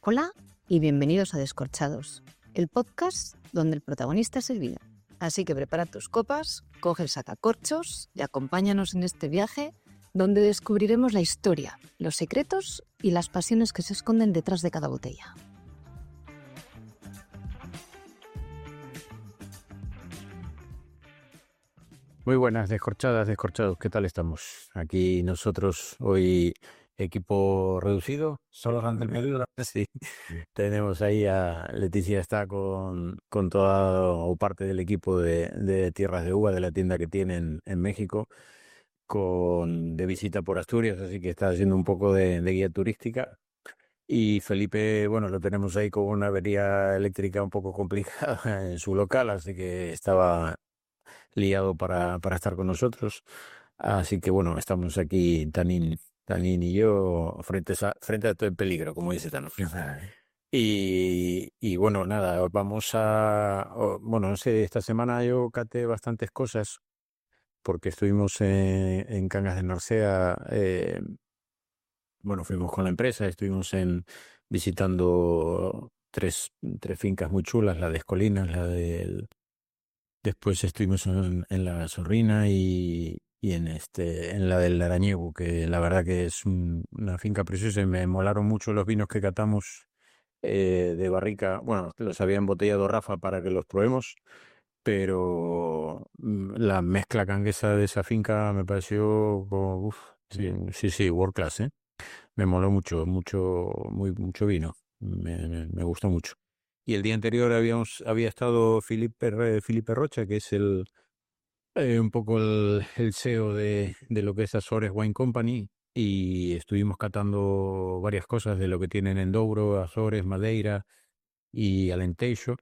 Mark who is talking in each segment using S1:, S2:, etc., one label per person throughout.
S1: Hola y bienvenidos a Descorchados, el podcast donde el protagonista es el vino. Así que prepara tus copas, coge el sacacorchos y acompáñanos en este viaje donde descubriremos la historia, los secretos y las pasiones que se esconden detrás de cada botella.
S2: Muy buenas, descorchados, ¿qué tal estamos? Aquí nosotros hoy equipo reducido, solo ante el pedido. Sí, tenemos ahí a Leticia, está con toda o parte del equipo de Tierras de Uva, de la tienda que tienen en México, de visita por Asturias, así que está haciendo un poco de guía turística. Y Felipe, bueno, lo tenemos ahí con una avería eléctrica un poco complicada en su local, así que estaba liado para estar con nosotros. Así que bueno, estamos aquí, Tanín y yo, frente a todo el peligro, como dice Tano. Y bueno, nada, bueno, no sé, esta semana yo caté bastantes cosas porque estuvimos en Cangas de Narcea. Bueno, fuimos con la empresa, estuvimos visitando tres fincas muy chulas, la de Escolinas, después estuvimos en la Zorrina y en la del Arañego, que la verdad que es una finca preciosa y me molaron mucho los vinos que catamos de barrica. Bueno, los había embotellado Rafa para que los probemos, pero la mezcla canguesa de esa finca me pareció, sí, world class, ¿eh? Me moló mucho vino, me gustó mucho. Y el día anterior había estado Felipe Rocha, que es un poco el CEO de lo que es Azores Wine Company, y estuvimos catando varias cosas de lo que tienen en Douro, Azores, Madeira y Alentejo.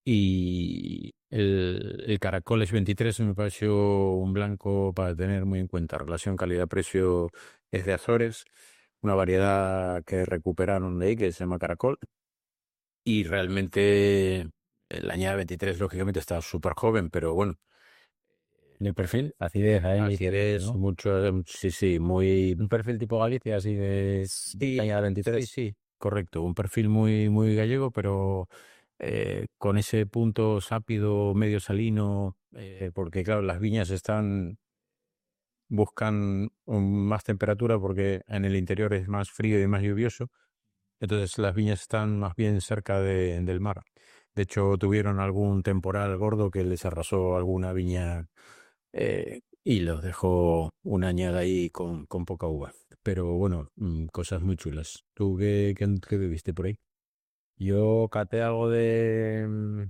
S2: Y el Caracoles 23 me pareció un blanco para tener muy en cuenta. Relación calidad-precio es de Azores, una variedad que recuperaron de ahí que se llama Caracol. Y realmente el añada 23 lógicamente está súper joven, pero bueno,
S3: En el perfil, acidez,
S2: acidez,
S3: ¿no?
S2: mucho, sí, muy...
S3: Un perfil tipo Galicia, así de cañada 23.
S2: Sí, correcto, un perfil muy gallego, pero con ese punto sápido, medio salino, porque claro, las viñas buscan más temperatura porque en el interior es más frío y más lluvioso. Entonces las viñas están más bien cerca del mar. De hecho, tuvieron algún temporal gordo que les arrasó alguna viña y los dejó una añada ahí con poca uva. Pero bueno, cosas muy chulas. ¿Tú qué viviste por ahí?
S3: Yo caté algo de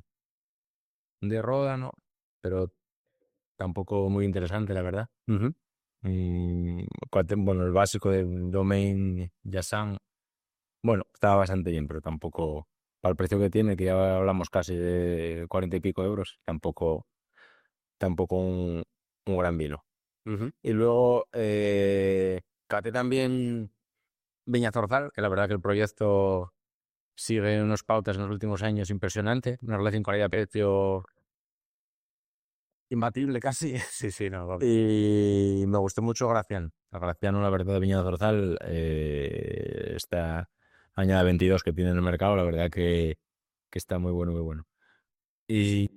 S3: Ródano, pero tampoco muy interesante, la verdad.
S2: Ujú.
S3: Bueno, el básico de Domain Yassan, bueno, estaba bastante bien, pero tampoco, para el precio que tiene, que ya hablamos casi de 40 y pico euros, tampoco un gran vino.
S2: Ujú.
S3: Y luego caté también Viña Zorzal, que la verdad que el proyecto sigue unos pautas en los últimos años impresionante, una relación calidad-precio imbatible casi.
S2: Sí, no, vale.
S3: Y me gustó mucho Graciano. La Graciano, la verdad, de Viña Zorzal, esta añada 22 que tiene en el mercado, la verdad que está muy bueno, muy bueno. Y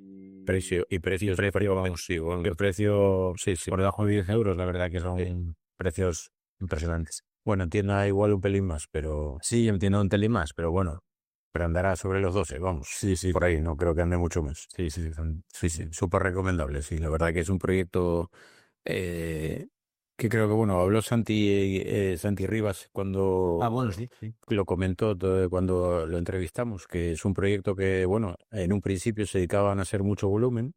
S2: Precios, vamos, sí, bueno,
S3: el precio,
S2: sí.
S3: por debajo de 10 euros, la verdad que son precios impresionantes.
S2: Bueno, en tienda igual un pelín más, pero
S3: Sí, entiendo un telín más, pero bueno,
S2: andará sobre los 12, vamos.
S3: sí,
S2: Por ahí, no creo que ande mucho más.
S3: sí,
S2: Sí, súper recomendable, sí. La verdad que es un proyecto eh, que creo que, bueno, habló Santi Rivas cuando
S3: bueno, sí.
S2: lo comentó cuando lo entrevistamos, que es un proyecto que, bueno, en un principio se dedicaban a hacer mucho volumen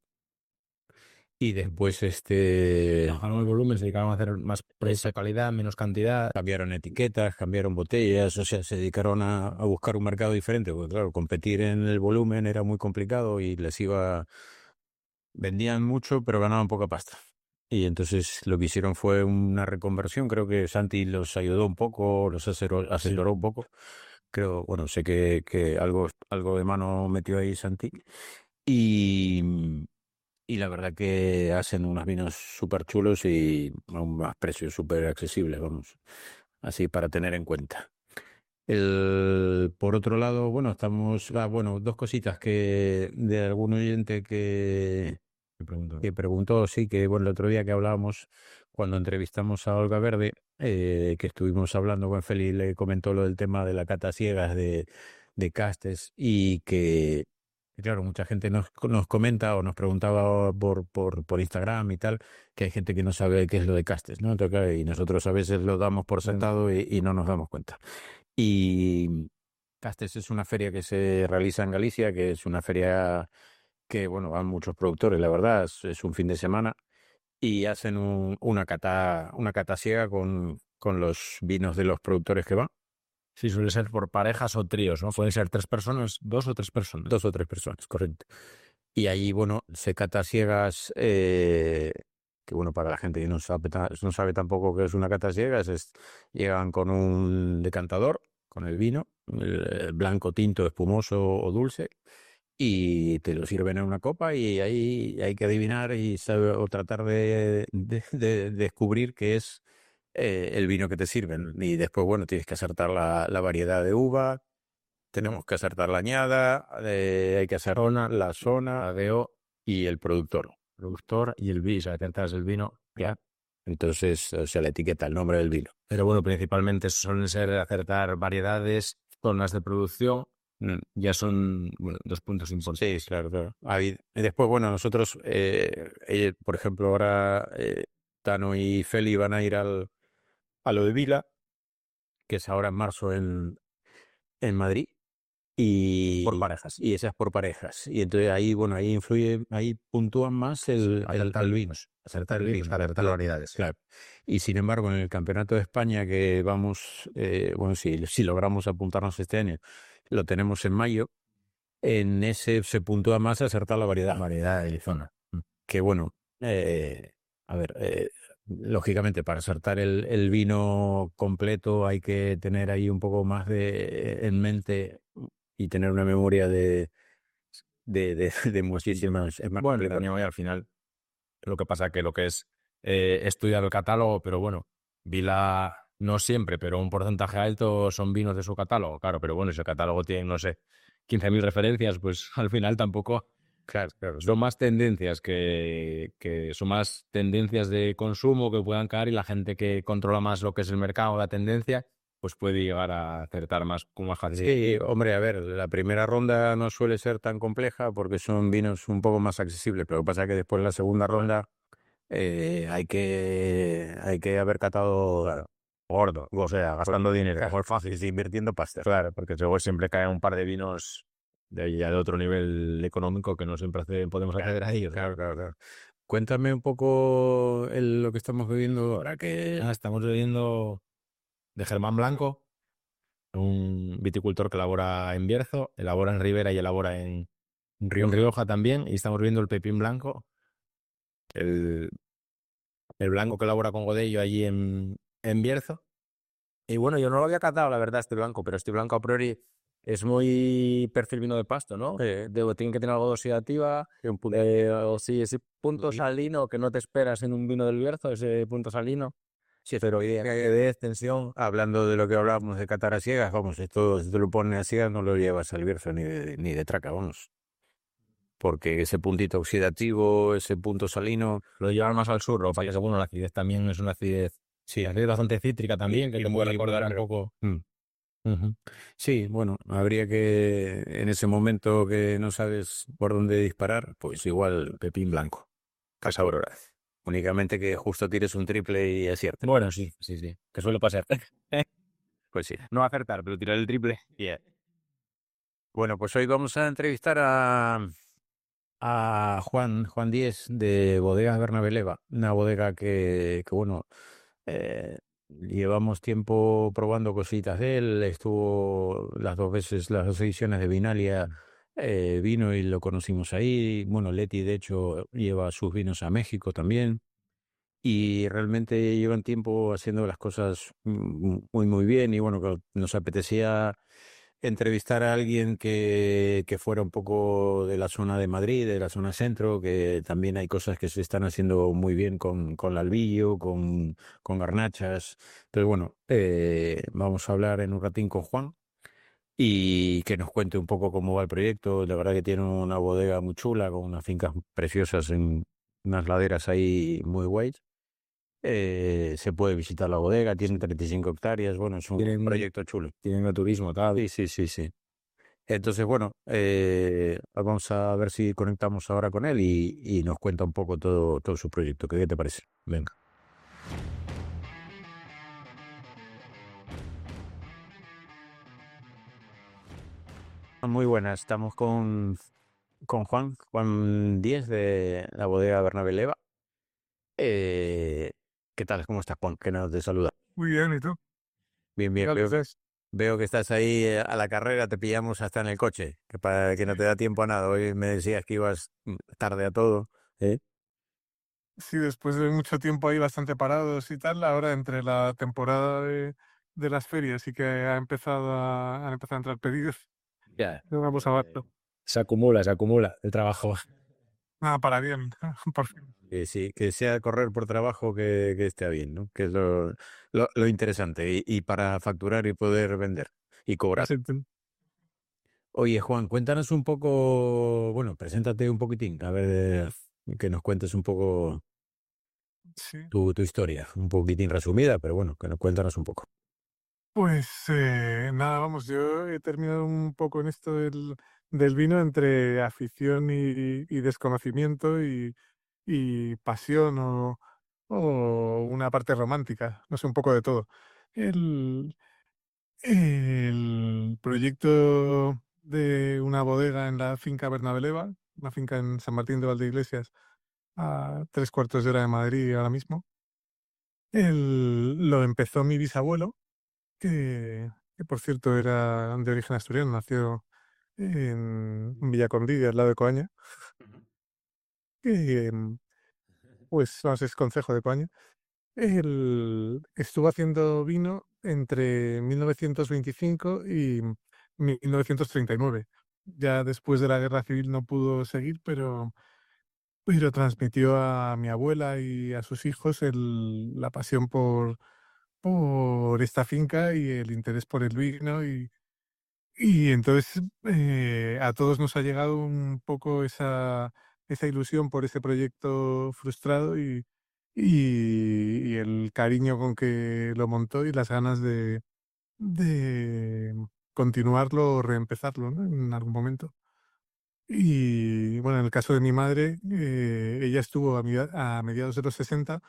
S2: y después
S3: Bajaron el volumen, se dedicaron a hacer más presa calidad, menos cantidad.
S2: cambiaron etiquetas, cambiaron botellas, o sea, se dedicaron a buscar un mercado diferente, porque claro, competir en el volumen era muy complicado y vendían mucho, pero ganaban poca pasta. Y entonces lo que hicieron fue una reconversión. Creo que Santi los ayudó un poco, los asesoró un poco. Creo, bueno, sé que algo de mano metió ahí Santi. Y, y la verdad que hacen unos vinos súper chulos y a unos precios súper accesibles, vamos. Así para tener en cuenta. Por otro lado, bueno, bueno, dos cositas que de algún oyente que preguntó, sí, que bueno, el otro día que hablábamos, cuando entrevistamos a Olga Verde, que estuvimos hablando con Feli, le comentó lo del tema de la cata ciegas de Castes y que, claro, mucha gente nos comenta o nos preguntaba por Instagram y tal, que hay gente que no sabe qué es lo de Castes, ¿no? Entonces, claro, y nosotros a veces lo damos por sentado y no nos damos cuenta. Y Castes es una feria que se realiza en Galicia, que es una feria que, bueno, van muchos productores, la verdad, es un fin de semana y hacen una cata ciega con los vinos de los productores que van.
S3: Sí, suele ser por parejas o tríos, ¿no? Pueden ser 3 personas, 2 o 3 personas.
S2: 2 o 3 personas, correcto. Y ahí, bueno, se cata ciegas, que bueno, para la gente que no sabe tampoco qué es una cata ciegas, llegan con un decantador, con el vino, blanco, tinto, espumoso o dulce, y te lo sirven en una copa y ahí hay que adivinar o tratar de descubrir qué es el vino que te sirven. Y después, bueno, tienes que acertar la variedad de uva, tenemos que acertar la añada, hay que hacer la zona, ADO y el productor.
S3: Productor y el vino, o sea, acertas el vino, ya.
S2: Entonces, o sea, la etiqueta, el nombre del vino.
S3: Pero bueno, principalmente suelen ser acertar variedades, zonas de producción, ya son, bueno, 2 puntos importantes.
S2: Sí, claro, claro. Y después, bueno, nosotros, por ejemplo, ahora Tano y Feli van a ir a lo de Vila, que es ahora en marzo en Madrid.
S3: Por parejas.
S2: Y esa es por parejas. Y entonces ahí, bueno, ahí influye, ahí puntúan más el vino.
S3: Acertar el vino, acertar variedades.
S2: Claro. Y sin embargo, en el Campeonato de España que vamos, bueno, si logramos apuntarnos este año, lo tenemos en mayo, en ese se puntúa más acertar la variedad.
S3: Variedad y zona.
S2: Que bueno, a ver, lógicamente para acertar el vino completo hay que tener ahí un poco más en mente y tener una memoria de muchísimas. Es más
S3: Bueno,
S2: complicado.
S3: y al final, lo que pasa que lo que es estudiar el catálogo, pero bueno, Vila no siempre, pero un porcentaje alto son vinos de su catálogo, claro, pero bueno, si el catálogo tiene, no sé, 15.000 referencias, pues al final tampoco.
S2: Claro, claro.
S3: Son más tendencias que son más tendencias de consumo que puedan caer y la gente que controla más lo que es el mercado, la tendencia, pues puede llegar a acertar más con más facilidad.
S2: Sí, hombre, a ver, la primera ronda no suele ser tan compleja porque son vinos un poco más accesibles, pero lo que pasa es que después la segunda ronda hay que haber catado
S3: Gordo, o sea, gastando dinero,
S2: Claro.
S3: como es fácil.
S2: invirtiendo pasta.
S3: Claro, porque luego siempre cae un par de vinos ya de otro nivel económico que no siempre podemos acceder a ellos.
S2: Claro, claro, claro. Cuéntame un poco lo que estamos bebiendo ahora que...
S3: Estamos bebiendo de Germán Blanco, un viticultor que elabora en Bierzo, elabora en Ribera y elabora en Rioja también, y estamos viendo el Pepín Blanco, el blanco que elabora con Godello allí en Bierzo. Y bueno, yo no lo había catado, la verdad, este blanco, pero este blanco a priori es muy perfil vino de pasto, ¿no? Tiene que tener algo de oxidativa, o sí, ese punto salino que no te esperas en un vino del Bierzo, ese punto salino.
S2: Sí,
S3: Pero de extensión.
S2: hablando de lo que hablábamos de catar a ciegas, vamos, esto si te lo pones a ciegas no lo llevas al Bierzo ni de traca, vamos. Porque ese puntito oxidativo, ese punto salino...
S3: Lo llevan más al sur, lo que pasa es que bueno, la acidez también es una acidez,
S2: Sí,
S3: acidez bastante cítrica también, que te puede recordar un poco.
S2: Sí, bueno, habría que en ese momento que no sabes por dónde disparar, pues igual Pepín Blanco, Casa Aurora. Únicamente que justo tires un triple y aciertes.
S3: Bueno, sí, que suele pasar.
S2: Pues sí.
S3: No acertar, pero tirar el triple.
S2: Bueno, pues hoy vamos a entrevistar a Juan Díez de Bodegas Bernabé-Leva, una bodega que bueno, llevamos tiempo probando cositas de él, estuvo las 2 veces, las 2 ediciones de Vinalia, vino y lo conocimos ahí. Bueno, Leti de hecho lleva sus vinos a México también y realmente llevan tiempo haciendo las cosas muy muy bien y bueno, que nos apetecía entrevistar a alguien que fuera un poco de la zona de Madrid, de la zona centro, que también hay cosas que se están haciendo muy bien con Albillo, con garnachas. Entonces, bueno, vamos a hablar en un ratín con Juan y que nos cuente un poco cómo va el proyecto. La verdad que tiene una bodega muy chula, con unas fincas preciosas en unas laderas ahí muy guays. Se puede visitar la bodega, tiene 35 hectáreas, bueno, es un
S3: Tienen,
S2: proyecto chulo.
S3: tienen turismo, tal.
S2: Sí, sí, sí, sí. Entonces, bueno, vamos a ver si conectamos ahora con él y nos cuenta un poco todo su proyecto. ¿Qué te parece? Venga. Muy buenas, estamos con Juan Díez de la bodega Bernabé Leva. ¿Qué tal? ¿Cómo estás, Juan? Que nos te saluda.
S4: Muy bien, ¿y tú?
S2: Bien,
S4: ¿Qué
S2: bien.
S4: tal estás?
S2: Veo que estás ahí a la carrera, te pillamos hasta en el coche, que para que no te da tiempo a nada. Hoy me decías que ibas tarde a todo, ¿eh?
S4: Sí, después de mucho tiempo ahí bastante parados y tal, ahora entre la temporada de las ferias y que han empezado a entrar pedidos,
S3: Ya.
S4: no vamos a verlo.
S3: Se acumula el trabajo.
S4: Nada, para bien, por fin.
S2: Que sí, que sea correr por trabajo que esté bien, ¿no? Que es lo interesante. Y para facturar y poder vender y cobrar.
S4: Sí,
S2: Oye, Juan, cuéntanos un poco, bueno, preséntate un poquitín, a ver, que nos cuentes un poco
S4: sí.
S2: tu historia, un poquitín resumida, pero bueno, que nos cuéntanos un poco.
S4: Pues nada, vamos, yo he terminado un poco en esto del vino entre afición y desconocimiento y pasión o una parte romántica, no sé, un poco de todo. El, El proyecto de una bodega en la finca Bernabeleva, una finca en San Martín de Valdeiglesias, a 3 cuartos de hora de Madrid ahora mismo, lo empezó mi bisabuelo, que por cierto era de origen asturiano, nació en Villacondidia, al lado de Coaña, que pues vamos, es concejo de Coaña. Él estuvo haciendo vino entre 1925 y 1939. Ya después de la guerra civil no pudo seguir, pero transmitió a mi abuela y a sus hijos la pasión por esta finca y el interés por el vino. Y entonces a todos nos ha llegado un poco esa ilusión por ese proyecto frustrado y el cariño con que lo montó y las ganas de continuarlo o reempezarlo, ¿no? En algún momento. Y bueno, en el caso de mi madre, ella estuvo a mediados de los 60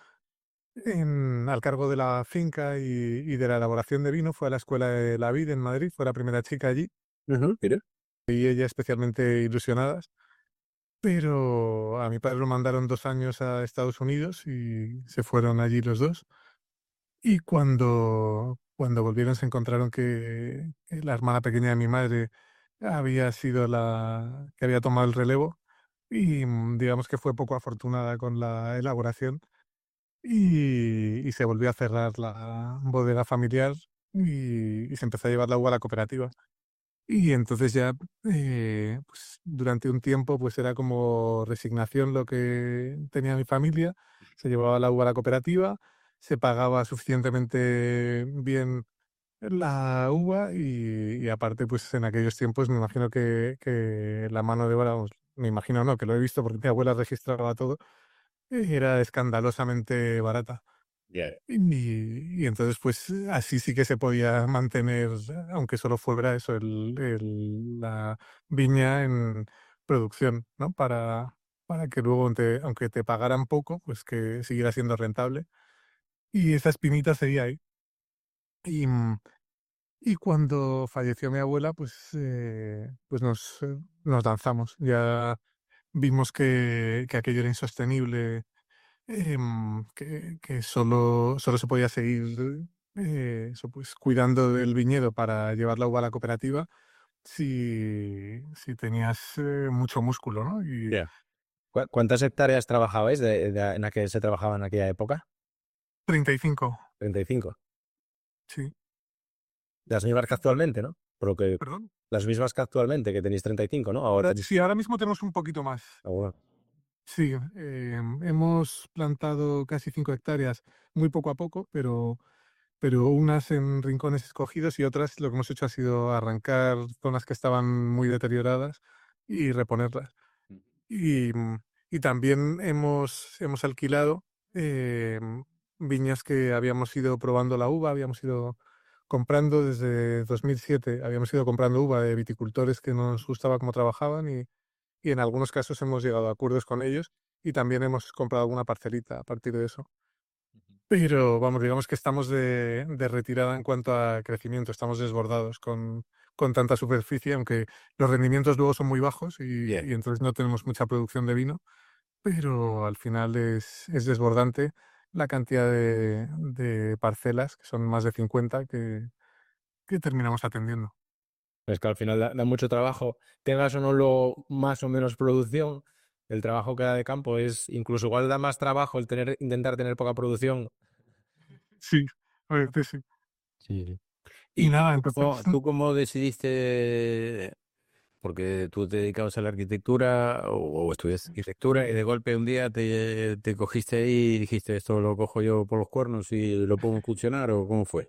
S4: al cargo de la finca y de la elaboración de vino. Fue a la escuela de la vid en Madrid, fue la primera chica allí
S2: Mira.
S4: y ella especialmente ilusionadas. Pero a mi padre lo mandaron 2 años a Estados Unidos y se fueron allí los dos. Y cuando volvieron se encontraron que la hermana pequeña de mi madre había sido la que había tomado el relevo y digamos que fue poco afortunada con la elaboración y se volvió a cerrar la bodega familiar y se empezó a llevar la uva a la cooperativa. Y entonces ya, pues, durante un tiempo, pues era como resignación lo que tenía mi familia. Se llevaba la uva a la cooperativa, se pagaba suficientemente bien la uva y aparte, pues en aquellos tiempos me imagino que la mano de obra, vamos, me imagino no, que lo he visto porque mi abuela registraba todo, era escandalosamente barata.
S2: Ya.
S4: Y entonces, pues así sí que se podía mantener, aunque solo fuera eso, la viña en producción, ¿no? Para que luego, aunque te pagaran poco, pues que siguiera siendo rentable. Y esa espinita seguía ahí. Y, y cuando falleció mi abuela, pues nos lanzamos. Ya vimos que aquello era insostenible, que solo se podía seguir eso, pues, cuidando del viñedo para llevar la uva a la cooperativa si tenías mucho músculo, ¿no? Y
S2: Ya.
S3: ¿Cuántas hectáreas trabajabais en la que se trabajaba en aquella época?
S4: 35,
S3: 35.
S4: sí.
S3: Las mismas que actualmente, ¿no? Por lo que
S4: ¿Perdón?
S3: las mismas que actualmente, que tenéis 35, ¿no? Ahora tenéis...
S4: Sí, ahora mismo tenemos un poquito más.
S3: Ah, bueno.
S4: Sí, hemos plantado casi 5 hectáreas, muy poco a poco, pero unas en rincones escogidos y otras lo que hemos hecho ha sido arrancar zonas que estaban muy deterioradas y reponerlas. Y, y también hemos alquilado viñas que habíamos ido probando la uva, habíamos ido comprando desde 2007, habíamos ido comprando uva de viticultores que nos gustaba cómo trabajaban y en algunos casos hemos llegado a acuerdos con ellos y también hemos comprado alguna parcelita a partir de eso. Pero vamos, digamos que estamos de retirada en cuanto a crecimiento, estamos desbordados con tanta superficie, aunque los rendimientos luego son muy bajos
S2: Bien.
S4: y entonces no tenemos mucha producción de vino, pero al final es desbordante la cantidad de parcelas, que son más de 50, que terminamos atendiendo.
S3: Es que al final da mucho trabajo, tengas o no lo más o menos producción, el trabajo que da de campo es, incluso igual da más trabajo el intentar tener poca producción.
S4: Sí, a veces sí.
S3: Sí.
S4: Y
S3: ¿Y
S4: nada, entonces,
S2: Tú cómo decidiste, porque tú te dedicabas a la arquitectura o estudiaste arquitectura y de golpe un día te cogiste ahí y dijiste esto lo cojo yo por los cuernos y lo pongo a funcionar o cómo fue?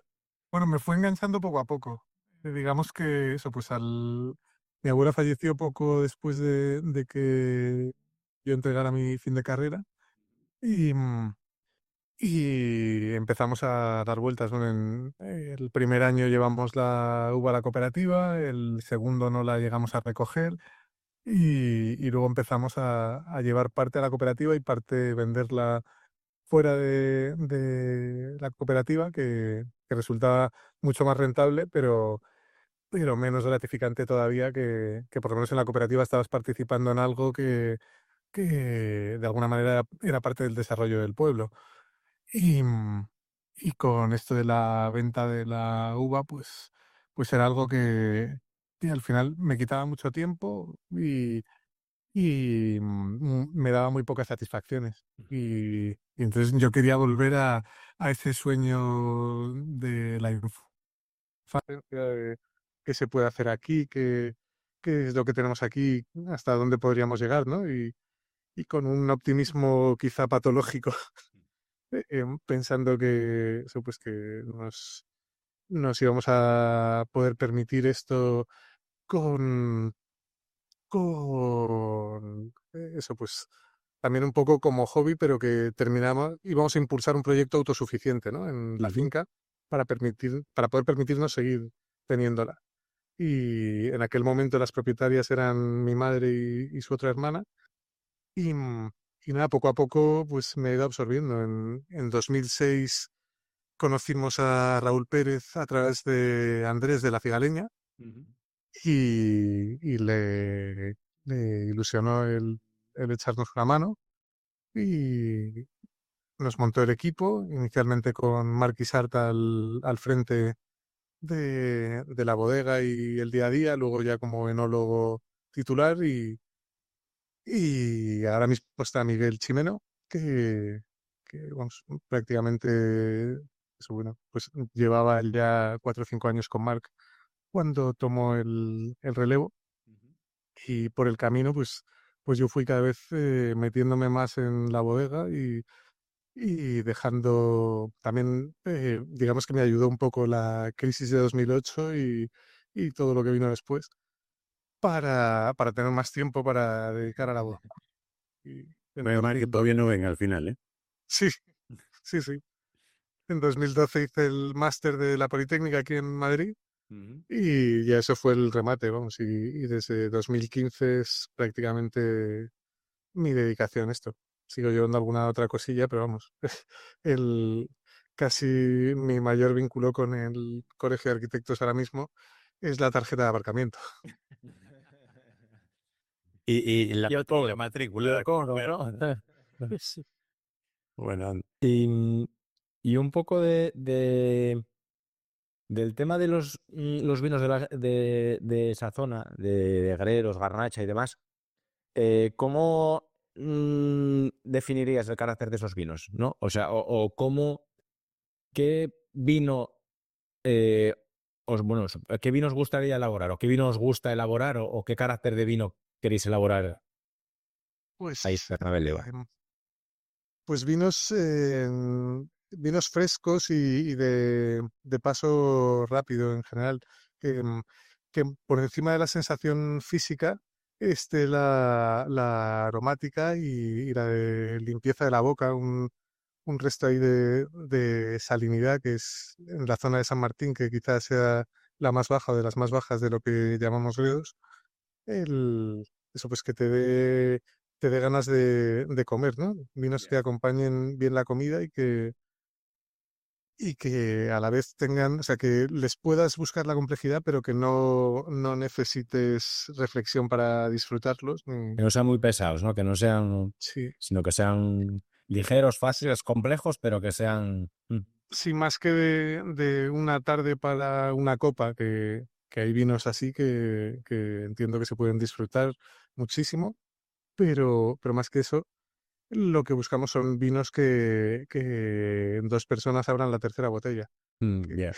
S4: bueno, me fue enganchando poco a poco. Digamos que eso, pues mi abuela falleció poco después de que yo entregara mi fin de carrera y, y empezamos a dar vueltas, ¿no? El primer año llevamos la uva a la cooperativa, el segundo no la llegamos a recoger y luego empezamos a llevar parte a la cooperativa y parte venderla fuera de la cooperativa, que resultaba mucho más rentable, pero menos gratificante todavía que por lo menos en la cooperativa estabas participando en algo que de alguna manera era parte del desarrollo del pueblo. Y, y con esto de la venta de la uva, pues era algo que al final me quitaba mucho tiempo y me daba muy pocas satisfacciones. Y entonces yo quería volver a ese sueño de la infancia, de qué se puede hacer aquí, qué es lo que tenemos aquí, hasta dónde podríamos llegar, ¿no? Y con un optimismo quizá patológico, pensando que eso, pues que nos íbamos a poder permitir esto con eso, pues también un poco como hobby, pero que terminamos, íbamos a impulsar un proyecto autosuficiente, ¿no? En la
S2: Ujú.
S4: finca para poder permitirnos seguir teniéndola. Y en aquel momento las propietarias eran mi madre y su otra hermana. Y, y nada, poco a poco pues me he ido absorbiendo. En 2006 conocimos a Raúl Pérez a través de Andrés de la Figaleña y le ilusionó el echarnos una mano y nos montó el equipo, inicialmente con Marc Sarta al frente de la bodega y el día a día, luego ya como enólogo titular y ahora mismo está Miguel Chimeno, que vamos, prácticamente eso, bueno, pues llevaba ya 4 o 5 años con Marc cuando tomó el relevo y por el camino pues yo fui cada vez metiéndome más en la bodega y dejando también, digamos que me ayudó un poco la crisis de 2008 y todo lo que vino después para tener más tiempo para dedicar a la bodega. Y en
S2: Menos mal que
S4: 2000
S2: todavía no ven al final, ¿eh?
S4: sí, sí, sí. En 2012 hice el máster de la Politécnica aquí en Madrid y ya eso fue el remate, vamos, y desde 2015 es prácticamente mi dedicación a esto. Sigo llevando alguna otra cosilla, pero vamos, el, casi mi mayor vínculo con el Colegio de Arquitectos ahora mismo es la tarjeta de aparcamiento.
S2: Y la,
S3: Yo
S2: y la matrícula.
S3: ¿no?
S2: Sí. Bueno,
S3: Y un poco del tema de los vinos de esa zona, de Greros, Garnacha y demás, ¿cómo definirías el carácter de esos vinos, ¿no? O sea, o cómo, qué vino eh, bueno, ¿qué vino os gustaría elaborar? ¿O qué vino os gusta elaborar? ¿O qué carácter de vino queréis elaborar ahí en
S4: Pues,
S3: Bernabéu?
S4: em, pues vinos frescos y de paso rápido en general, que, que por encima de la sensación física esté la aromática y la de limpieza de la boca, un resto ahí de salinidad que es en la zona de San Martín, que quizás sea la más baja o de las más bajas de lo que llamamos gredos. Eso pues que te dé ganas de comer, ¿no? Vinos que acompañen bien la comida y que a la vez tengan, o sea, que les puedas buscar la complejidad, pero que no necesites reflexión para disfrutarlos.
S3: Que no sean muy pesados, ¿no? Que no sean,
S4: Sí,
S3: sino que sean ligeros, fáciles, complejos, pero que sean...
S4: sí, más que de una tarde para una copa, que hay vinos así que entiendo que se pueden disfrutar muchísimo, pero más que eso, lo que buscamos son vinos que dos personas abran la tercera botella. Que-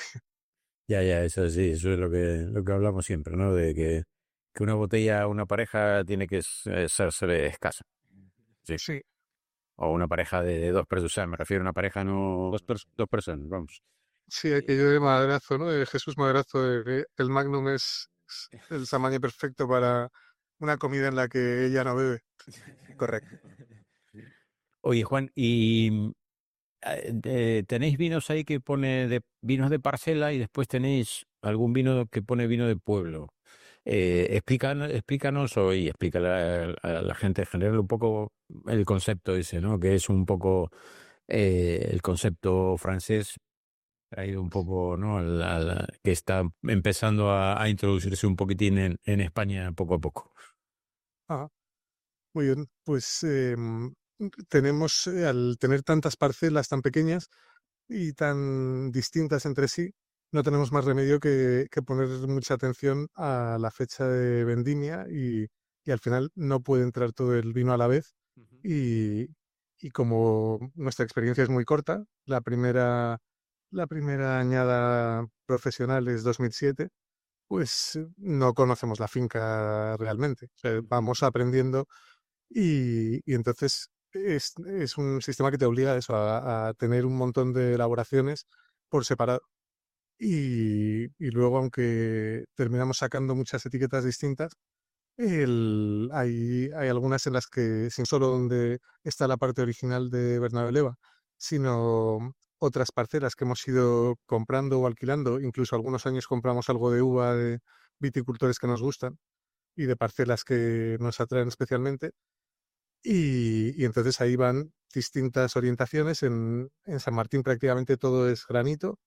S2: Ya, ya, eso sí, eso es lo que hablamos siempre, ¿no? De que una botella, una pareja tiene que ser escasa. Sí.
S4: sí,
S2: O una pareja de dos personas, o sea, me refiero a una pareja, no dos personas, vamos.
S4: sí, aquello de Madrazo, ¿no? De Jesús Madrazo, de que el Magnum es el tamaño perfecto para una comida en la que ella no bebe.
S2: Correcto. Oye, Juan, ¿y tenéis vinos ahí que pone de vinos de parcela y después tenéis algún vino que pone vino de pueblo? Explícanos y explícale a la gente en general un poco el concepto ese, ¿no? Que es un poco el concepto francés traído un poco, ¿no? Que está empezando a introducirse un poquitín en España poco a poco.
S4: Ah, muy bien, pues tenemos, al tener tantas parcelas tan pequeñas y tan distintas entre sí, no tenemos más remedio que poner mucha atención a la fecha de vendimia y al final no puede entrar todo el vino a la vez y, y como nuestra experiencia es muy corta, la primera añada profesional es 2007, pues no conocemos la finca realmente. O sea, vamos aprendiendo y entonces es un sistema que te obliga a eso, a tener un montón de elaboraciones por separado. Y luego, aunque terminamos sacando muchas etiquetas distintas, hay algunas en las que, sin solo donde está la parte original de Bernabéu, sino otras parcelas que hemos ido comprando o alquilando. Incluso algunos años compramos algo de uva de viticultores que nos gustan y de parcelas que nos atraen especialmente. Y entonces ahí van distintas orientaciones. En San Martín prácticamente todo es granito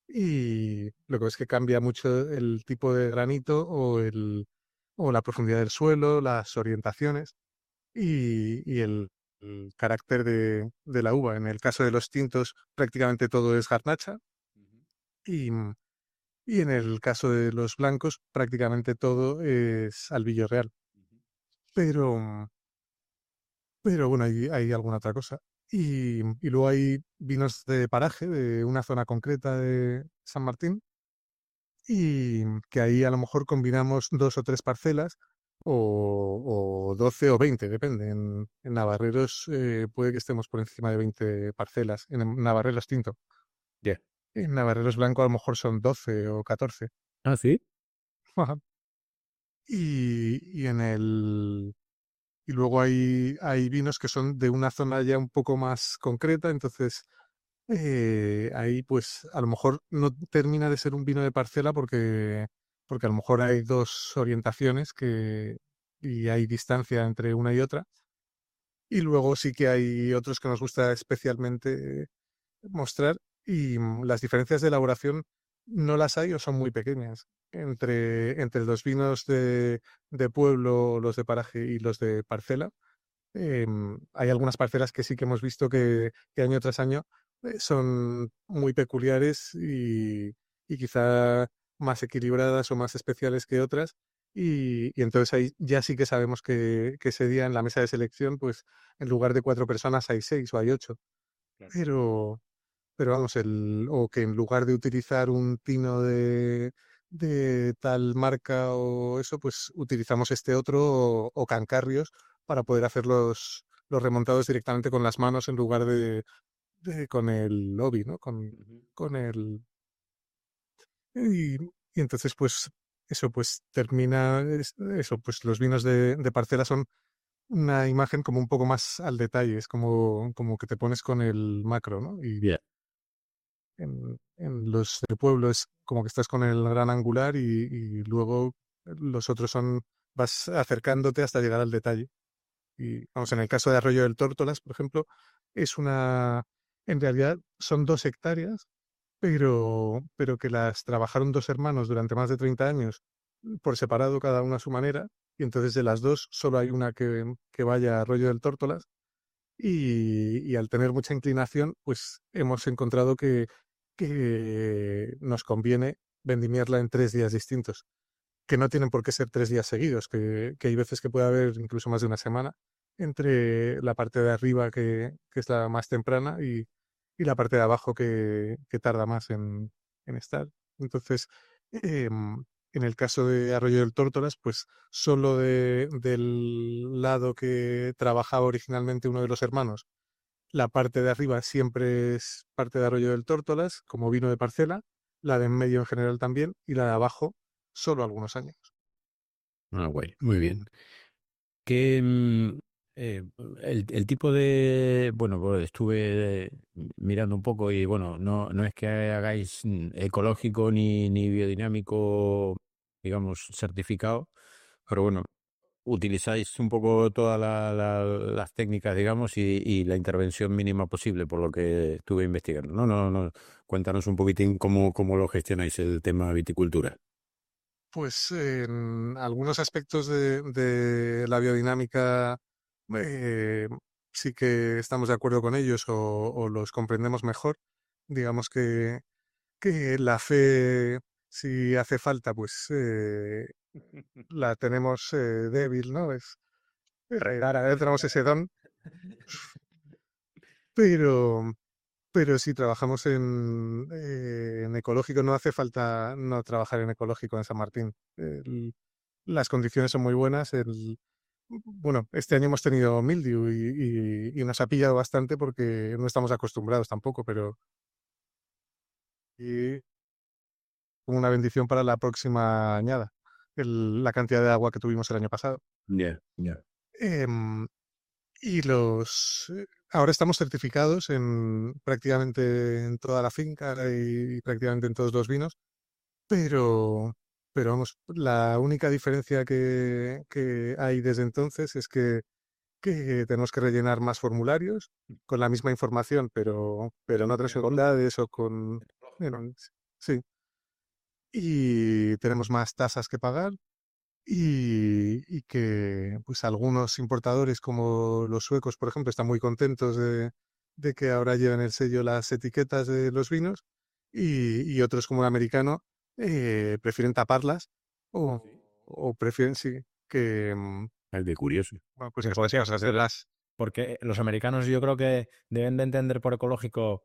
S4: y lo que es que cambia mucho el tipo de granito o la profundidad del suelo, las orientaciones y el carácter de la uva. En el caso de los tintos prácticamente todo es garnacha y, y en el caso de los blancos prácticamente todo es albillo real. Pero, pero bueno, hay alguna otra cosa. Y luego hay vinos de paraje, de una zona concreta de San Martín, y que ahí a lo mejor combinamos dos o tres parcelas, o 12 o 20, depende. En Navarreros puede que estemos por encima de 20 parcelas, en Navarreros tinto.
S2: Ya.
S4: En Navarreros blanco a lo mejor son 12 o 14.
S2: Ah, sí.
S4: Ajá. Y en el Y luego hay vinos que son de una zona ya un poco más concreta, entonces ahí pues a lo mejor no termina de ser un vino de parcela porque a lo mejor hay dos orientaciones y hay distancia entre una y otra. Y luego sí que hay otros que nos gusta especialmente mostrar y las diferencias de elaboración no las hay o son muy pequeñas entre los vinos de pueblo, los de paraje y los de parcela. Hay algunas parcelas que sí que hemos visto que año tras año son muy peculiares y quizá más equilibradas o más especiales que otras. Y entonces ahí ya sí que sabemos que ese día en la mesa de selección, pues en lugar de 4 personas hay 6 o hay 8.
S2: Claro.
S4: Pero vamos, o que en lugar de utilizar un tino de tal marca o eso, pues utilizamos este otro o cancarrios para poder hacer los remontados directamente con las manos en lugar de con el lobby, ¿no? Con el... Y, y entonces, pues, eso, pues termina, eso, pues los vinos de parcela son una imagen como un poco más al detalle, es como que te pones con el macro, ¿no? Y
S2: Yeah.
S4: en los del pueblo es como que estás con el gran angular y luego los otros son, vas acercándote hasta llegar al detalle. Y vamos, en el caso de Arroyo del Tórtolas, por ejemplo, es en realidad son 2 hectáreas, pero que las trabajaron 2 hermanos durante más de 30 años por separado, cada una a su manera, y entonces de las dos solo hay una que vaya a Arroyo del Tórtolas, y al tener mucha inclinación, pues hemos encontrado que nos conviene vendimiarla en 3 días distintos, que no tienen por qué ser 3 días seguidos, que hay veces que puede haber incluso más de una semana entre la parte de arriba, que es la más temprana, y la parte de abajo que tarda más en estar. Entonces, en el caso de Arroyo del Tórtolas, pues solo del lado que trabajaba originalmente uno de los hermanos, la parte de arriba siempre es parte de Arroyo del Tórtolas, como vino de parcela, la de en medio en general también, y la de abajo solo algunos años.
S2: Ah, guay, muy bien. Que eh, el tipo de, bueno, pues estuve mirando un poco y bueno, no es que hagáis ecológico ni biodinámico, digamos, certificado, pero bueno, utilizáis un poco todas las técnicas, digamos, y la intervención mínima posible, por lo que estuve investigando. No, cuéntanos un poquitín cómo lo gestionáis el tema viticultura.
S4: Pues en algunos aspectos de la biodinámica eh, sí que estamos de acuerdo con ellos o los comprendemos mejor. Digamos que la fe, si hace falta, pues la tenemos débil, ¿no? Es rara, tenemos ese don, pero, pero si trabajamos en ecológico, no hace falta no trabajar en ecológico en San Martín. Las condiciones son muy buenas. Bueno, este año hemos tenido mildew y nos ha pillado bastante porque no estamos acostumbrados tampoco, pero y como una bendición para la próxima añada, la cantidad de agua que tuvimos el año pasado.
S2: Ya, ya.
S4: Em, ahora estamos certificados prácticamente en toda la finca y prácticamente en todos los vinos, pero, pero vamos, la única diferencia que hay desde entonces es que tenemos que rellenar más formularios con la misma información, pero en otras ciudades o con... bueno, sí, y tenemos más tasas que pagar y que pues algunos importadores como los suecos, por ejemplo, están muy contentos de que ahora lleven el sello las etiquetas de los vinos y otros como el americano prefieren taparlas o prefieren, sí, que...
S2: Es de curioso.
S4: bueno, pues eso decías, hacerlas.
S3: Porque los americanos yo creo que deben de entender por ecológico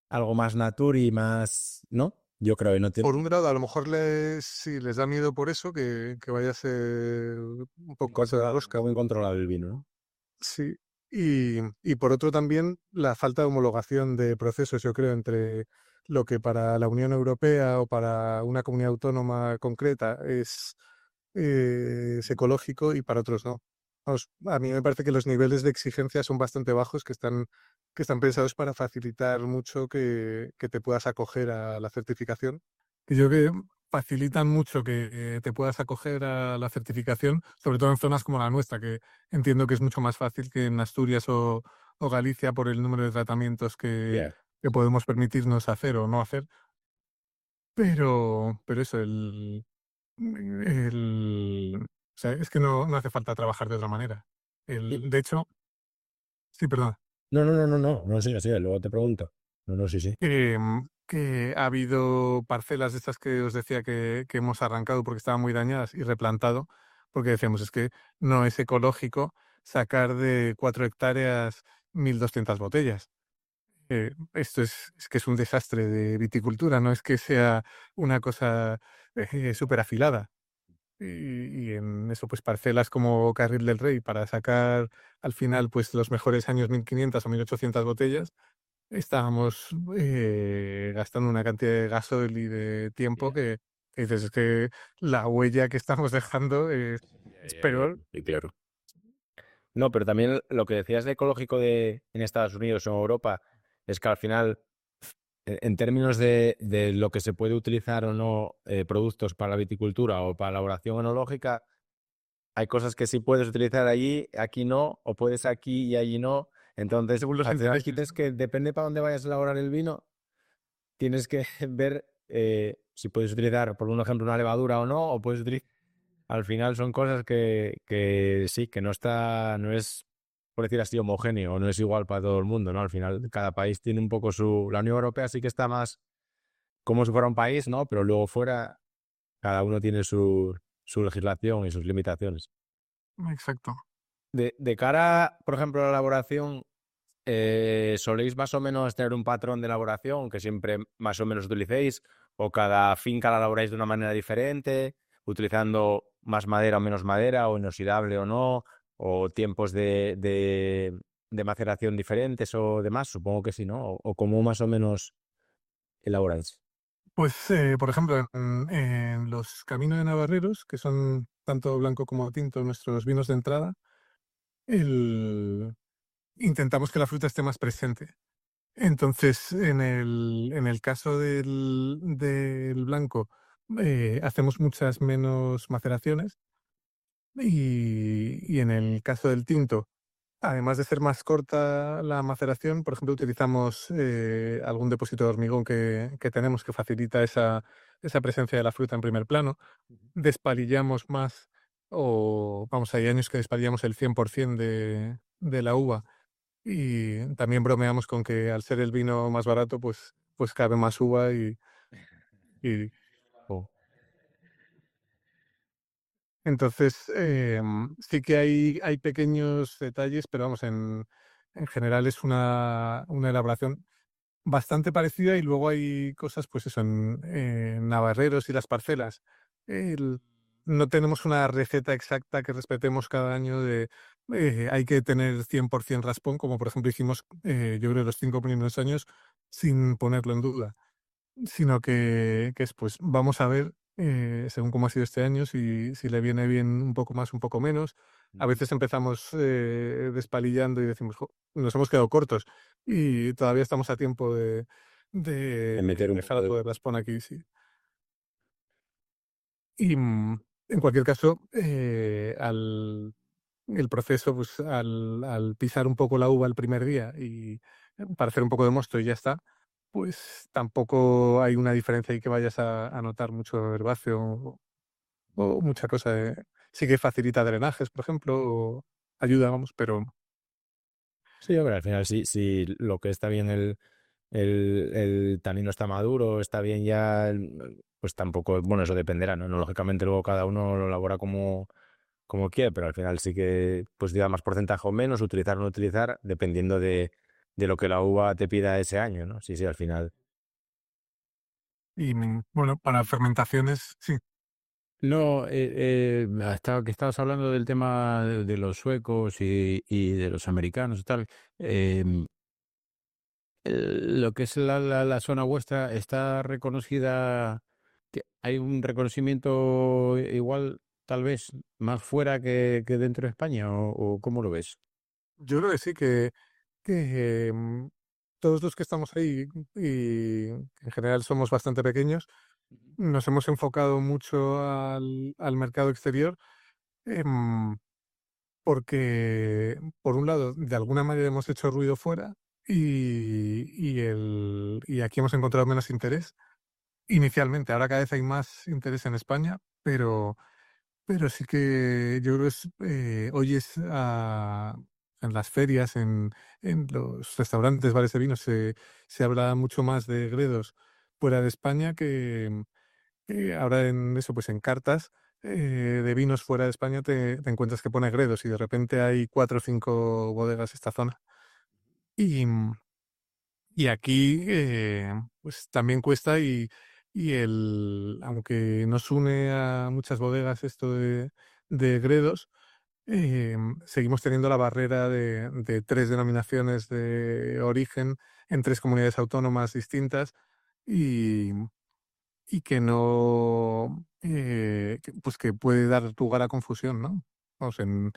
S3: algo más natur y más, ¿no? Yo creo, y no tiene
S4: Por un lado, a lo mejor sí les da miedo por eso, que vaya a ser un poco
S3: cosa de la rosca, muy controlable el vino, ¿no?
S4: sí. Y por otro también la falta de homologación de procesos, yo creo, entre lo que para la Unión Europea o para una comunidad autónoma concreta es ecológico y para otros no. Vamos, a mí me parece que los niveles de exigencia son bastante bajos, que están pensados para facilitar mucho que te puedas acoger a la certificación. Y yo creo que facilitan mucho que te puedas acoger a la certificación, sobre todo en zonas como la nuestra, que entiendo que es mucho más fácil que en Asturias o Galicia por el número de tratamientos
S2: Ya.
S4: que podemos permitirnos hacer o no hacer. Pero eso, o sea, es que no hace falta trabajar de otra manera. De hecho, sí, perdón,
S3: No, sí, luego te pregunto. No, sí, sí.
S4: que ha habido parcelas de estas que os decía que hemos arrancado porque estaban muy dañadas y replantado, porque decíamos, es que no es ecológico sacar de 4 hectáreas 1.200 botellas. esto es que es un desastre de viticultura, no es que sea una cosa súper afilada. Y en eso, pues parcelas como Carril del Rey para sacar al final pues los mejores años 1500 o 1800 botellas, estábamos gastando una cantidad de gasoil y de tiempo que dices, es que la huella que estamos dejando es peor.
S3: Y claro. No, pero también lo que decías de ecológico en Estados Unidos o en Europa es que al final, en términos de lo que se puede utilizar o no productos para la viticultura o para la elaboración enológica, hay cosas que sí puedes utilizar allí, aquí no, o puedes aquí y allí no. Entonces,
S4: Según los
S3: al final
S4: intereses.
S3: tienes que, depende para dónde vayas a elaborar el vino, tienes que ver si puedes utilizar, por un ejemplo, una levadura o no, o puedes utilizar. Al final son cosas que sí, que no es, por decir así, homogéneo, o no es igual para todo el mundo, ¿no? Al final, cada país tiene un poco la Unión Europea sí que está más como si fuera un país, ¿no? Pero luego fuera, cada uno tiene su legislación y sus limitaciones.
S4: Exacto.
S3: De cara, por ejemplo, a la elaboración, ¿soléis más o menos tener un patrón de elaboración que siempre más o menos utilicéis? ¿O cada finca la elaboráis de una manera diferente, utilizando más madera o menos madera, o inoxidable o no? ¿O tiempos de maceración diferentes o demás? Supongo que sí, ¿no? ¿O cómo más o menos elaboráis?
S4: Pues, por ejemplo, en los Caminos de Navarreros, que son tanto blanco como tinto nuestros vinos de entrada, el- intentamos que la fruta esté más presente. Entonces, en el caso del blanco, hacemos muchas menos maceraciones y en el caso del tinto, además de ser más corta la maceración, por ejemplo, utilizamos algún depósito de hormigón que tenemos que facilita esa presencia de la fruta en primer plano. Despalillamos más, o vamos, hay años que despalillamos el 100% de la uva y también bromeamos con que al ser el vino más barato, pues cabe más uva y
S3: Oh.
S4: entonces sí que hay pequeños detalles, pero vamos, en general es una elaboración bastante parecida y luego hay cosas, pues eso, en Navarreros y las parcelas. el- no tenemos una receta exacta que respetemos cada año de hay que tener 100% raspón, como por ejemplo hicimos yo creo los 5 primeros años sin ponerlo en duda, sino que es pues vamos a ver según cómo ha sido este año, si le viene bien un poco más, un poco menos. A veces empezamos despalillando y decimos, "Jo, nos hemos quedado cortos y todavía estamos a tiempo
S3: De
S4: de
S3: meter un
S4: dejar
S3: poco de...
S4: algo de raspón aquí, sí". Y en cualquier caso, el proceso, pues al pisar un poco la uva el primer día y para hacer un poco de mosto y ya está, pues tampoco hay una diferencia ahí que vayas a notar mucho herbáceo o mucha cosa. Sí que facilita drenajes, por ejemplo, o ayuda, vamos, pero
S3: Sí, hombre, al final si lo que está bien el tanino está maduro, está bien ya, pues tampoco, bueno, eso dependerá, ¿no? Lógicamente luego cada uno lo elabora como quiere, pero al final sí que pues lleva más porcentaje o menos, utilizar o no utilizar, dependiendo de lo que la uva te pida ese año, ¿no? Sí, sí, al final.
S4: y bueno, para fermentaciones, sí.
S2: No, hasta que estabas hablando del tema de los suecos y de los americanos y tal, em, lo que es la zona vuestra está reconocida, hay un reconocimiento igual, tal vez, más fuera que dentro de España, o ¿cómo lo ves?
S4: Yo creo que sí, que todos los que estamos ahí y en general somos bastante pequeños, nos hemos enfocado mucho al mercado exterior, em, porque, por un lado, de alguna manera hemos hecho ruido fuera y aquí hemos encontrado menos interés inicialmente. Ahora cada vez hay más interés en España, pero sí que yo creo que oyes en las ferias, en los restaurantes, bares de vino, se habla mucho más de Gredos fuera de España que ahora en eso, pues en cartas de vinos fuera de España te encuentras que pone Gredos y de repente hay 4 o 5 bodegas esta zona. Y, Y aquí pues también cuesta aunque nos une a muchas bodegas esto de Gredos, seguimos teniendo la barrera de 3 denominaciones de origen en 3 comunidades autónomas distintas y, y que no, pues que puede dar lugar a confusión, ¿no? Vamos, en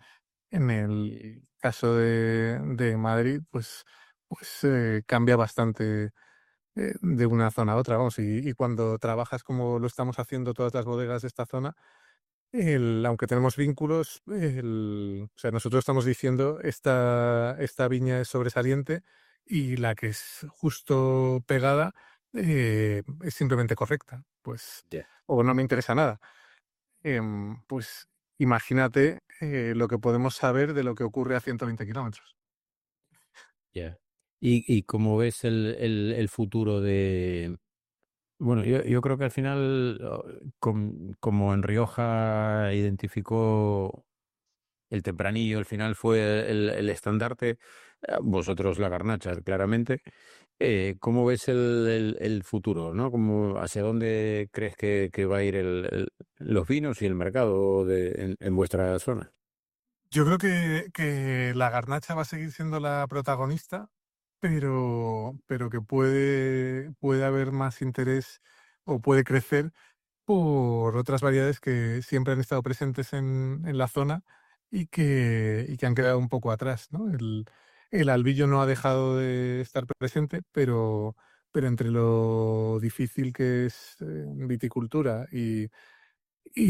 S4: el caso de Madrid, pues cambia bastante de una zona a otra, vamos, y cuando trabajas como lo estamos haciendo todas las bodegas de esta zona, aunque tenemos vínculos, o sea, nosotros estamos diciendo esta viña es sobresaliente y la que es justo pegada es simplemente correcta, pues,
S3: Ya.
S4: o no me interesa nada. Pues imagínate lo que podemos saber de lo que ocurre a 120 kilómetros.
S2: Ya. ¿Y cómo ves el futuro de... Bueno, yo creo que al final, como en Rioja identificó el tempranillo, al final fue el estandarte, vosotros la garnacha, claramente. ¿Cómo ves el futuro, ¿no? ¿Hacia dónde crees que va a ir los vinos y el mercado en vuestra zona?
S4: Yo creo que la garnacha va a seguir siendo la protagonista, pero que puede haber más interés o puede crecer por otras variedades que siempre han estado presentes en la zona y que han quedado un poco atrás, ¿no? El albillo no ha dejado de estar presente, pero entre lo difícil que es viticultura y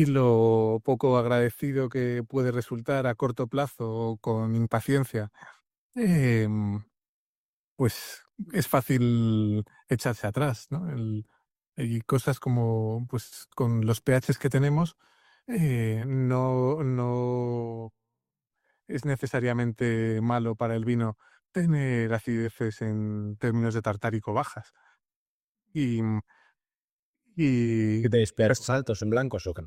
S4: lo poco agradecido que puede resultar a corto plazo o con impaciencia, em, pues es fácil echarse atrás, ¿no? Y cosas como, pues con los pHs que tenemos, no es necesariamente malo para el vino tener acideces en términos de tartárico bajas. Y, y
S3: ¿Qué tenéis pHs altos en blancos o qué?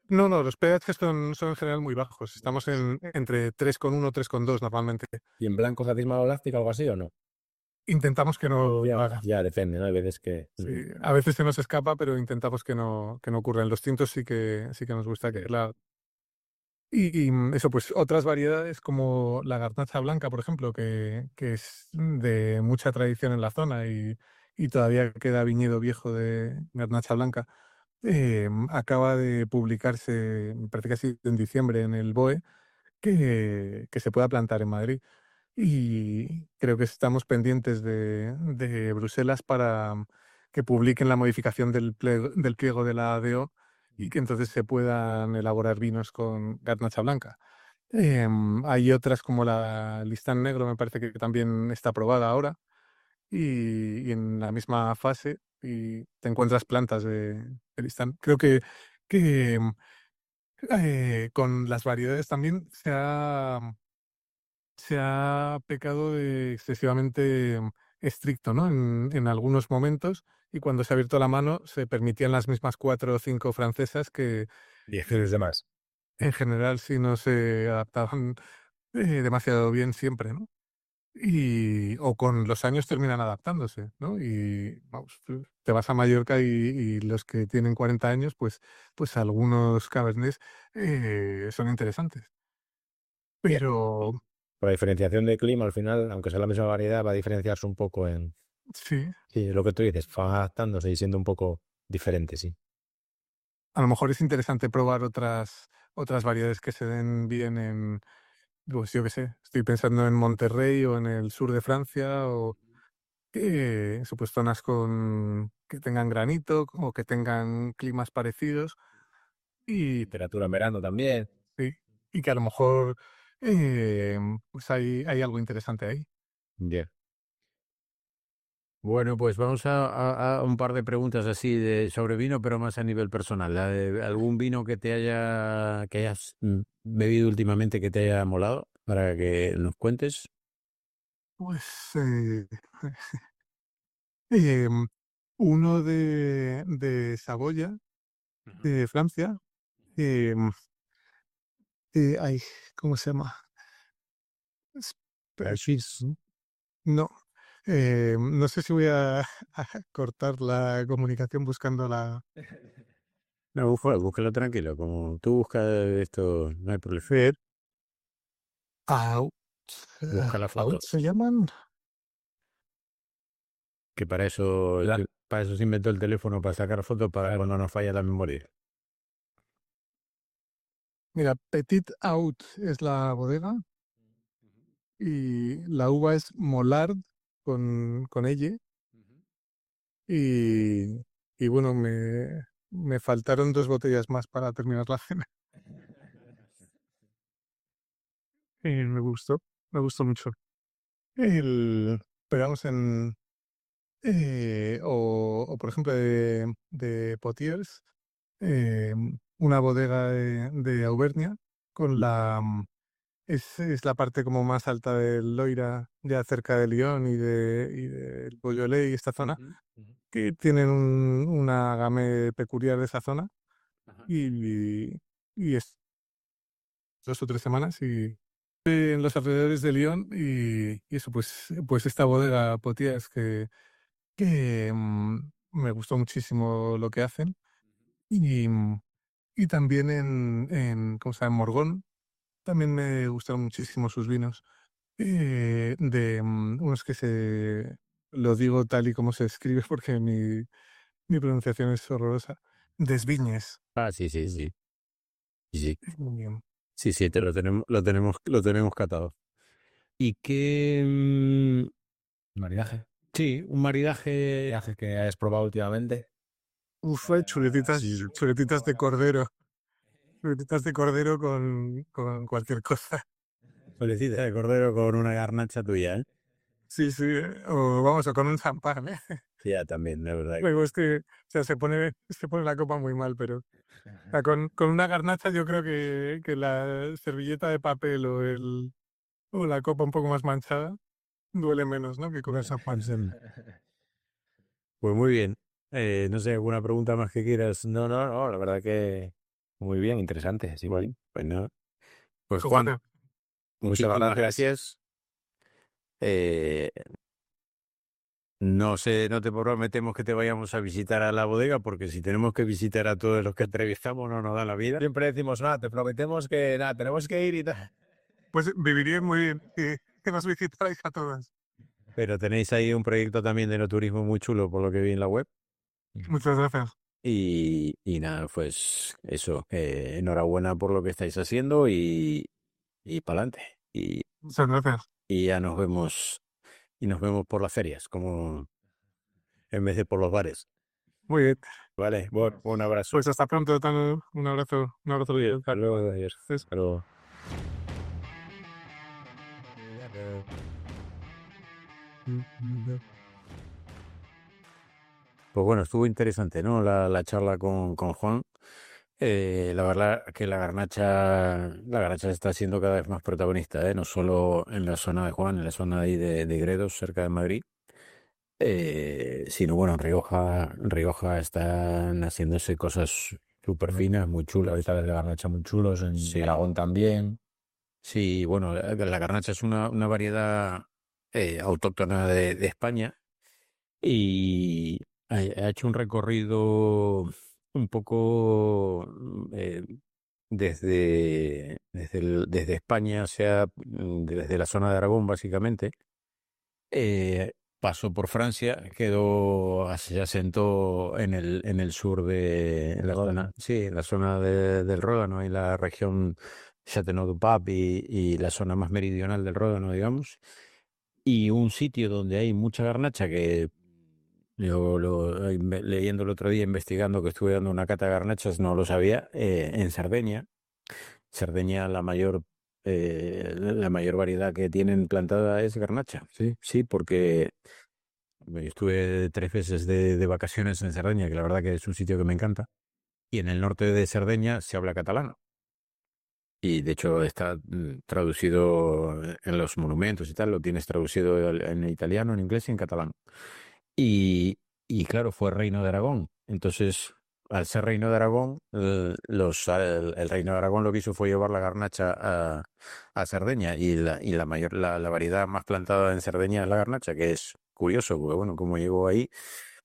S4: no, los pHs son en general muy bajos. Estamos entre 3,1 y 3,2 normalmente.
S3: ¿Y en blancos hacéis maloláctica o algo así o no?
S4: Intentamos que no lo haga.
S3: Ya depende, ¿no? Hay veces que...
S4: Sí, a veces se nos escapa, pero intentamos que no ocurra. En los tintos sí que nos gusta que eso, pues otras variedades como la garnacha blanca, por ejemplo, que es de mucha tradición en la zona y todavía queda viñedo viejo de garnacha blanca, acaba de publicarse, me parece que ha sido en diciembre, en el BOE, que se pueda plantar en Madrid. Y creo que estamos pendientes de Bruselas para que publiquen la modificación del pliego de la ADO y que entonces se puedan elaborar vinos con garnacha blanca. Hay otras como la Listán Negro, me parece que también está aprobada ahora y en la misma fase y te encuentras plantas de Listán. Creo que con las variedades también se ha pecado de excesivamente estricto, ¿no? En algunos momentos, y cuando se ha abierto la mano se permitían las mismas 4 o 5 francesas que
S3: 10 kilos de más.
S4: en general sí no se adaptaban demasiado bien siempre, ¿no? O con los años terminan adaptándose, ¿no? Y vamos, te vas a Mallorca y los que tienen 40 años, pues algunos cabernets son interesantes. Pero
S3: Por la diferenciación de clima, al final, aunque sea la misma variedad, va a diferenciarse un poco en...
S4: sí,
S3: Sí, lo que tú dices, va adaptándose y siendo un poco diferente, sí.
S4: a lo mejor es interesante probar otras variedades que se den bien pues yo qué sé, estoy pensando en Monterrey o en el sur de Francia o eso, pues zonas que tengan granito o que tengan climas parecidos y,
S3: Temperatura en verano también.
S4: sí, y que a lo mejor pues hay algo interesante ahí.
S3: Ya.
S2: Bueno, pues vamos a un par de preguntas así sobre vino, pero más a nivel personal. La de algún vino que hayas bebido últimamente que te haya molado, para que nos cuentes.
S4: Pues em, uno de Saboya,
S2: Ujú.
S4: de Francia, em, ay, ¿cómo se llama?
S3: Hershey's.
S4: No, No sé si voy a cortar la comunicación buscando la...
S2: No, búscalo tranquilo, como tú buscas esto, no hay problema.
S4: Out.
S2: Busca la foto.
S4: Out se llaman.
S2: Que para eso se inventó el teléfono, para sacar fotos para cuando nos falla la memoria.
S4: Mira, Petit Out es la bodega y la uva es Mollard con elle. Y bueno, me faltaron 2 botellas más para terminar la cena. Me gustó mucho. Pero vamos o por ejemplo de Potiers, una bodega de Auvernia con es la parte como más alta del Loira, ya cerca de Lyon y del Beaujolais y esta zona, que tienen una game peculiar de esa zona y es 2 o 3 semanas y en los alrededores de Lyon y eso pues esta bodega Potiers que me gustó muchísimo lo que hacen y, y también ¿cómo se llama? En Morgón también me gustaron muchísimo sus vinos unos lo digo tal y como se escribe porque mi pronunciación es horrorosa, Desviñes.
S2: Ah, sí. Sí,
S4: Y,
S2: sí, lo tenemos catado. ¿Y qué?
S3: Maridaje.
S2: Sí, un maridaje.
S3: Viajes que hayas probado últimamente.
S4: Hay chuletitas de cordero. Chuletitas de cordero con cualquier cosa.
S2: Solecita de cordero con una garnacha tuya, ¿eh?
S4: Sí, o vamos, o con un champán, ¿eh?
S2: Ya, también, la verdad.
S4: Luego es que, o sea, se pone la copa muy mal, pero o sea, con una garnacha yo creo que la servilleta de papel o la copa un poco más manchada duele menos, ¿no? Que con el champán.
S2: Pues muy bien. No sé, ¿alguna pregunta más que quieras?
S3: No, la verdad que muy bien, interesante. Sí,
S2: Bueno, pues nada. Pues
S4: Como
S2: Juan,
S4: te-
S2: muchísimas
S3: gracias.
S2: gracias. No sé, no te prometemos que te vayamos a visitar a la bodega, porque si tenemos que visitar a todos los que entrevistamos no nos da la vida.
S3: Siempre decimos, nada, te prometemos que nada, tenemos que ir y tal.
S4: Pues viviría muy bien que nos visitarais a todas.
S2: Pero tenéis ahí un proyecto también de no turismo muy chulo, por lo que vi en la web.
S4: Muchas gracias.
S2: Y nada, pues eso, enhorabuena por lo que estáis haciendo y para adelante.
S4: Muchas gracias.
S2: Y ya nos vemos por las ferias, como en vez de por los bares.
S4: Muy bien.
S2: Vale, bueno, un abrazo.
S4: Pues hasta pronto, Tano. Un abrazo. Un abrazo.
S2: Hasta luego, adiós.
S4: Pues-
S2: Hasta luego. Pues bueno, estuvo interesante, ¿no? La charla con Juan. La verdad que la garnacha está siendo cada vez más protagonista, ¿eh? No solo en la zona de Juan, en la zona ahí de Gredos, cerca de Madrid, sino bueno, en Rioja están haciéndose cosas súper finas, muy chulas.
S3: Ahorita de garnacha muy chulos, en
S2: Sí.
S3: Aragón también.
S2: Sí, bueno, la garnacha es una variedad autóctona de España y ha hecho un recorrido un poco desde España, o sea, desde la zona de Aragón, básicamente. Pasó por Francia, se asentó en el sur en la zona, sí, en la zona del Ródano, y la región Châteauneuf-du-Pape y la zona más meridional del Ródano, digamos. Y un sitio donde hay mucha garnacha que leyendo el otro día, investigando, que estuve dando una cata de garnachas, no lo sabía, en Cerdeña. Cerdeña, la mayor variedad que tienen plantada es garnacha. Sí, porque yo estuve 3 veces de vacaciones en Cerdeña, que la verdad que es un sitio que me encanta. Y en el norte de Cerdeña se habla catalán. Y de hecho está traducido en los monumentos y tal, lo tienes traducido en italiano, en inglés y en catalán. Y claro, fue Reino de Aragón. Entonces, al ser Reino de Aragón, el Reino de Aragón lo que hizo fue llevar la garnacha a Cerdeña. Y la variedad más plantada en Cerdeña es la garnacha, que es curioso, porque bueno, como llegó ahí,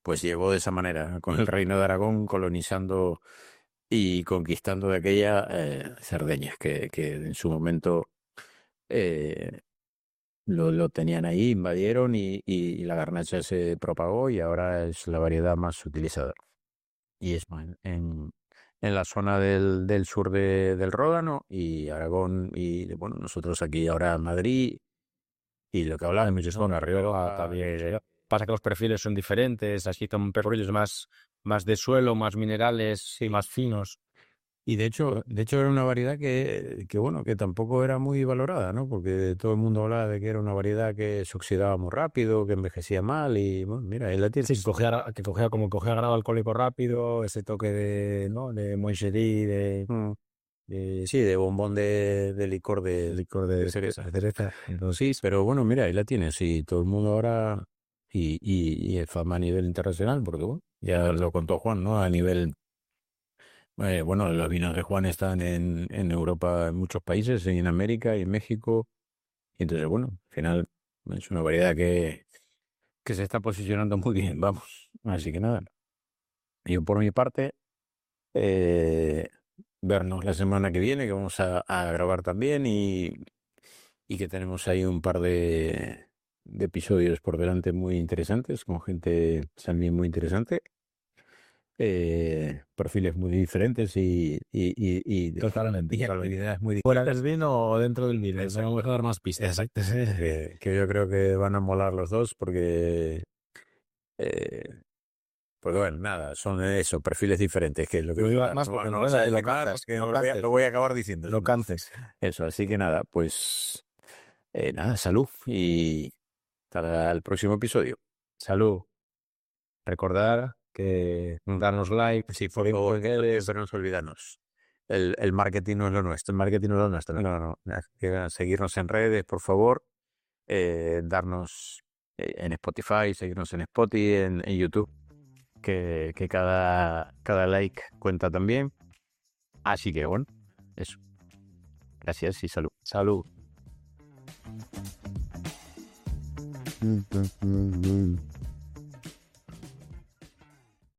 S2: pues llegó de esa manera, con el reino de Aragón, colonizando y conquistando de aquella Cerdeña, que en su momento eh, lo tenían ahí, invadieron y la garnacha se propagó y ahora es la variedad más utilizada. Y es en la zona del sur del Ródano y Aragón y bueno, nosotros aquí ahora en Madrid y lo que
S3: Hay
S2: hablábamos,
S3: muchas
S2: ¿no?
S3: zonas, Rioja
S2: Rioja,
S3: también. Pasa que los perfiles son diferentes, aquí son perfiles más de suelo, más minerales,
S2: sí.
S3: más finos.
S2: Y de hecho era una variedad que bueno, que tampoco era muy valorada, ¿no? Porque todo el mundo hablaba de que era una variedad que se oxidaba muy rápido, que envejecía mal y bueno, mira, ahí la
S3: Sí,
S2: tienes.
S3: que cogía grado alcohólico rápido, ese toque de, ¿no? De Moncherie,
S2: Mm,
S3: de
S2: sí, de bombón de licor
S3: licor
S2: de
S3: de
S2: cereza.
S3: cereza.
S2: Sí,
S3: Entonces,
S2: pero bueno, mira, ahí la tienes y todo el mundo ahora y es fama a nivel internacional, porque bueno, ya lo contó Juan, ¿no? A nivel, bueno, los vinos de Juan están en Europa, en muchos países, en América y en México. Y entonces, bueno, al final es una variedad que se está posicionando muy bien, vamos. Así que nada, yo por mi parte, eh, vernos la semana que viene, que vamos a grabar también y que tenemos ahí un par de episodios por delante muy interesantes, con gente también muy interesante, perfiles muy diferentes y
S3: totalmente.
S2: actividades muy
S3: ¿Fuera
S2: distintas.
S3: del vino o dentro del vino?
S2: Exacto.
S3: Vamos a dar más pistas.
S2: Exacto, sí, que yo creo que van a molar los dos eh, porque bueno, nada, son eso, perfiles diferentes, que es lo que
S3: Lo digo más porque
S2: no
S3: no,
S2: vas a
S3: lo
S2: decir nada
S3: cantes,
S2: porque
S3: lo
S2: lo
S3: cantes,
S2: voy a acabar diciendo.
S3: lo cantes.
S2: Eso, así que nada, pues nada, salud y hasta el próximo episodio.
S3: Salud. Recordar que darnos like,
S2: Sí, por favor, pero no nos olvidarnos. El marketing no es lo nuestro.
S3: el marketing no es lo nuestro.
S2: No, que seguirnos en redes, por favor, darnos en Spotify, seguirnos en Spotify, en YouTube, que cada like cuenta también. Así que bueno, eso. Gracias y salud.
S3: Salud.